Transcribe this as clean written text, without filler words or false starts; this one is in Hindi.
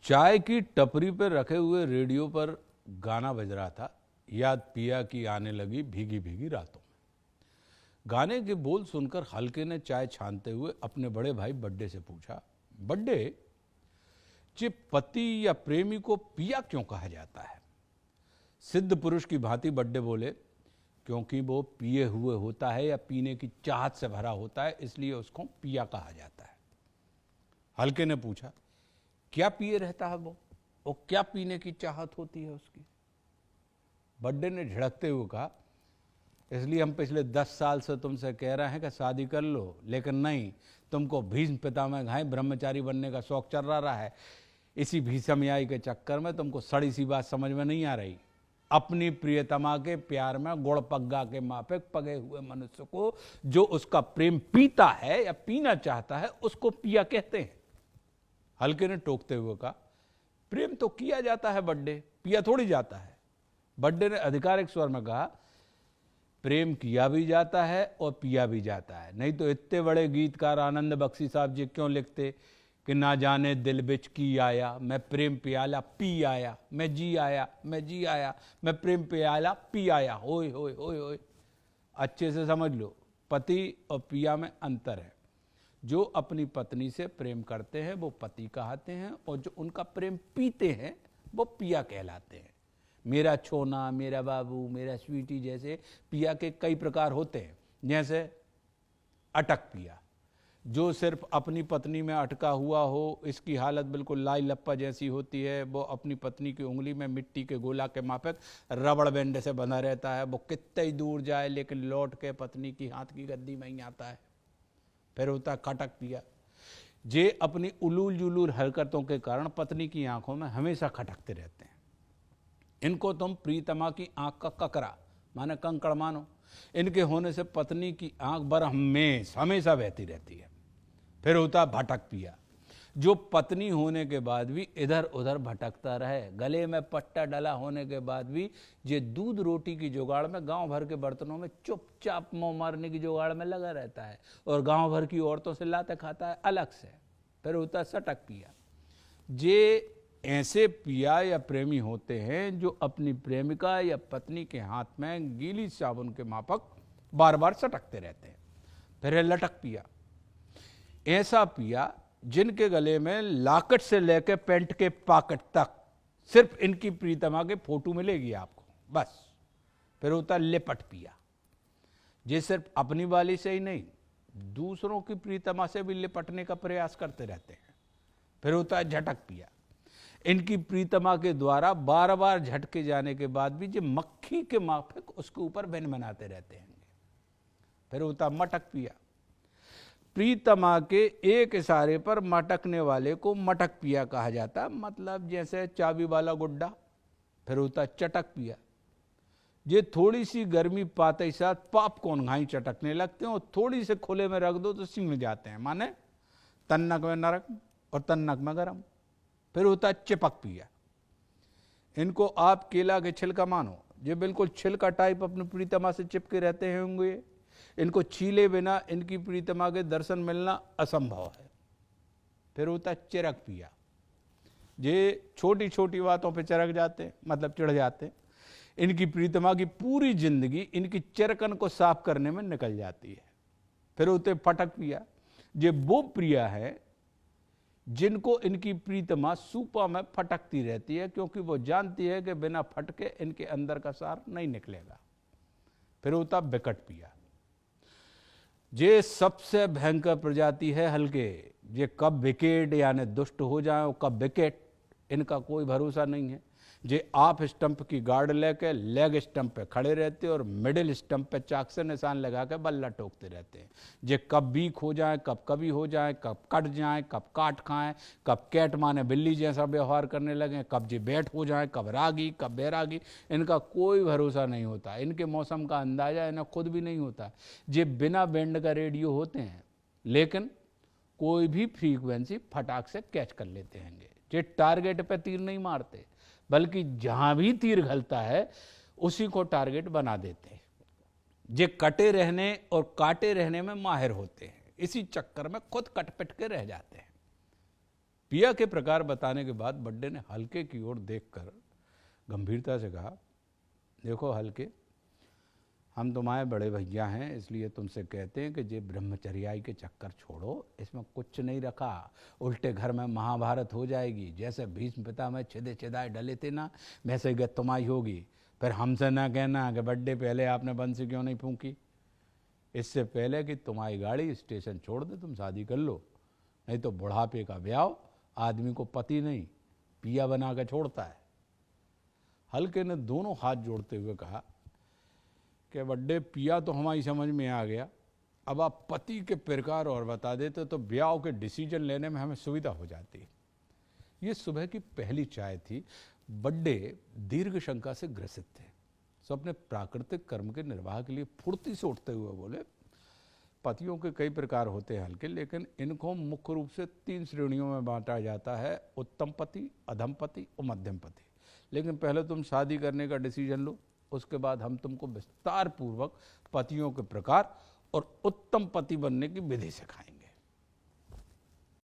चाय की टपरी पर रखे हुए रेडियो पर गाना बज रहा था, याद पिया की आने लगी भीगी भीगी रातों में। गाने के बोल सुनकर हल्के ने चाय छानते हुए अपने बड़े भाई बड्डे से पूछा, बड्डे, जे पति या प्रेमी को पिया क्यों कहा जाता है? सिद्ध पुरुष की भांति बड्डे बोले, क्योंकि वो पिए हुए होता है या पीने की चाहत से भरा होता है, इसलिए उसको पिया कहा जाता है। हल्के ने पूछा, क्या पिए रहता है वो, और क्या पीने की चाहत होती है उसकी? बड्डे ने झिड़कते हुए कहा, इसलिए हम पिछले 10 साल से तुमसे कह रहे हैं कि शादी कर लो, लेकिन नहीं, तुमको भीष्म पितामह घाय ब्रह्मचारी बनने का शौक चल रहा है। इसी भीषमयाई के चक्कर में तुमको सड़ी सी बात समझ में नहीं आ रही। अपनी प्रियतमा के प्यार में गुड़ पग्गा के माफिक पगे हुए मनुष्य को जो उसका प्रेम पीता है या पीना चाहता है, उसको पिया कहते हैं। हल्के ने टोकते हुए कहा, प्रेम तो किया जाता है बड्डे, पिया थोड़ी जाता है। बड्डे ने आधिकारिक स्वर में कहा, प्रेम किया भी जाता है और पिया भी जाता है, नहीं तो इतने बड़े गीतकार आनंद बख्शी साहब जी क्यों लिखते कि ना जाने दिल बिच की आया, मैं प्रेम प्याला पी आया, मैं जी आया, मैं जी आया, मैं प्रेम प्याला पी आया। होय होय होय होय। अच्छे से समझ लो, पति और पिया में अंतर है। जो अपनी पत्नी से प्रेम करते हैं वो पति कहलाते हैं, और जो उनका प्रेम पीते हैं वो पिया कहलाते हैं। मेरा छोना, मेरा बाबू, मेरा स्वीटी जैसे पिया के कई प्रकार होते हैं। जैसे अटक पिया, जो सिर्फ अपनी पत्नी में अटका हुआ हो, इसकी हालत बिल्कुल लाई लप्पा जैसी होती है। वो अपनी पत्नी की उंगली में मिट्टी के गोला के माफिक रबड़ बैंड से बंधा रहता है। वो कितने ही दूर जाए लेकिन लौट के पत्नी की हाथ की गद्दी में ही आता है। फिर होता खटक पिया, जे अपनी उलूल जुलूल हरकतों के कारण पत्नी की आंखों में हमेशा खटकते रहते हैं। इनको तुम प्रीतमा की आंख का ककरा माने कंकड़ मानो। इनके होने से पत्नी की आंख बरहमेश हमेशा बहती रहती है। फिर होता भटक पिया, जो पत्नी होने के बाद भी इधर उधर भटकता रहे। गले में पट्टा डला होने के बाद भी ये दूध रोटी की जुगाड़ में गांव भर के बर्तनों में चुपचाप मुंह मारने की जुगाड़ में लगा रहता है, और गांव भर की औरतों से लाते खाता है अलग से। फिर होता सटक पिया, जे ऐसे पिया या प्रेमी होते हैं जो अपनी प्रेमिका या पत्नी के हाथ में गीली साबुन के माफक बार बार सटकते रहते हैं। फिर है लटक पिया, ऐसा पिया जिनके गले में लाकट से लेकर पैंट के पॉकेट तक सिर्फ इनकी प्रीतमा के फोटो मिलेगी आपको, बस। फिर होता लिपट पिया, ये सिर्फ अपनी वाली से ही नहीं, दूसरों की प्रीतमा से भी लिपटने का प्रयास करते रहते हैं। फिर होता है झटक पिया, इनकी प्रीतमा के द्वारा बार बार झटके जाने के बाद भी जो मक्खी के माफिक उसके ऊपर भिनभिनाते रहते हैं। फिर होता मटक पिया, प्रीतमा के एक इशारे पर मटकने वाले को मटक पिया कहा जाता, मतलब जैसे चाबी वाला गुड्डा। फिर होता चटक पिया, ये थोड़ी सी गर्मी पाते ही साथ पॉपकॉर्न घाई चटकने लगते हैं, और थोड़ी से खुले में रख दो तो सिंग जाते हैं, माने तन्नक में नरक और तन्नक में गरम। फिर होता चिपक पिया, इनको आप केला के छिलका मानो, ये बिल्कुल छिलका टाइप अपनी प्रीतमा से चिपके रहते होंगे। इनको छीले बिना इनकी प्रीतमा के दर्शन मिलना असंभव है। फिर होता चिरक पिया, ये छोटी छोटी बातों पे चिरक जाते हैं, मतलब चिढ़ जाते हैं। इनकी प्रीतमा की पूरी जिंदगी इनकी चिरकन को साफ करने में निकल जाती है। फिर होते फटक पिया, ये वो प्रिया है जिनको इनकी प्रीतमा सूपा में फटकती रहती है, क्योंकि वो जानती है कि बिना फटके इनके अंदर का सार नहीं निकलेगा। फिर होता विकट पिया, ये सबसे भयंकर प्रजाति है हल्के। ये कब विकेट यानी दुष्ट हो जाए और कब विकेट, इनका कोई भरोसा नहीं है। जे आप स्टंप की गार्ड लेके लेग स्टंप पे खड़े रहते और मिडिल स्टंप पे चाक से निशान लगा के बल्ला ठोकते रहते हैं। जे कब वीक हो जाए, कब कभी हो जाए, कब कट जाए, कब काट खाएं, कब कैट माने बिल्ली जैसा व्यवहार करने लगे, कब जे बैठ हो जाए, कब रागी कब बैरागी, इनका कोई भरोसा नहीं होता। इनके मौसम का अंदाजा इन्हें खुद भी नहीं होता। जे बिना बैंड का रेडियो होते हैं, लेकिन कोई भी फ्रीक्वेंसी फटाक से कैच कर लेते हैं। जे टारगेट पे तीर नहीं मारते, बल्कि जहां भी तीर घलता है उसी को टारगेट बना देते हैं। जे कटे रहने और काटे रहने में माहिर होते हैं, इसी चक्कर में खुद कट पिट के रह जाते हैं। पिया के प्रकार बताने के बाद बड्डे ने हल्के की ओर देखकर गंभीरता से कहा, देखो हल्के, हम तुम्हारे बड़े भैया हैं, इसलिए तुमसे कहते हैं कि ये ब्रह्मचर्याई के चक्कर छोड़ो, इसमें कुछ नहीं रखा, उल्टे घर में महाभारत हो जाएगी। जैसे भीष्म पितामह छिदे छिदाए डले थे ना, वैसे गत तुम्हारी होगी। फिर हमसे ना कहना कि बड्डे पहले आपने बंसी क्यों नहीं फूंकी। इससे पहले कि तुम्हारी गाड़ी स्टेशन छोड़ दे तुम शादी कर लो, नहीं तो बुढ़ापे का ब्याह आदमी को पति नहीं पिया बना कर छोड़ता है। हल्के ने दोनों हाथ जोड़ते हुए कहा कि बड्डे, पिया तो हमारी समझ में आ गया, अब आप पति के प्रकार और बता देते तो ब्याह के डिसीजन लेने में हमें सुविधा हो जाती। ये सुबह की पहली चाय थी। बड्डे दीर्घ शंका से ग्रसित थे। सो अपने प्राकृतिक कर्म के निर्वाह के लिए फुर्ती से उठते हुए बोले, पतियों के कई प्रकार होते हैं हल्के, लेकिन इनको मुख्य रूप से 3 श्रेणियों में बांटा जाता है, उत्तम पति, अधम पति और मध्यम पति। लेकिन पहले तुम शादी करने का डिसीजन लो, उसके बाद हम तुमको विस्तार पूर्वक पतियों के प्रकार और उत्तम पति बनने की विधि सिखाएंगे।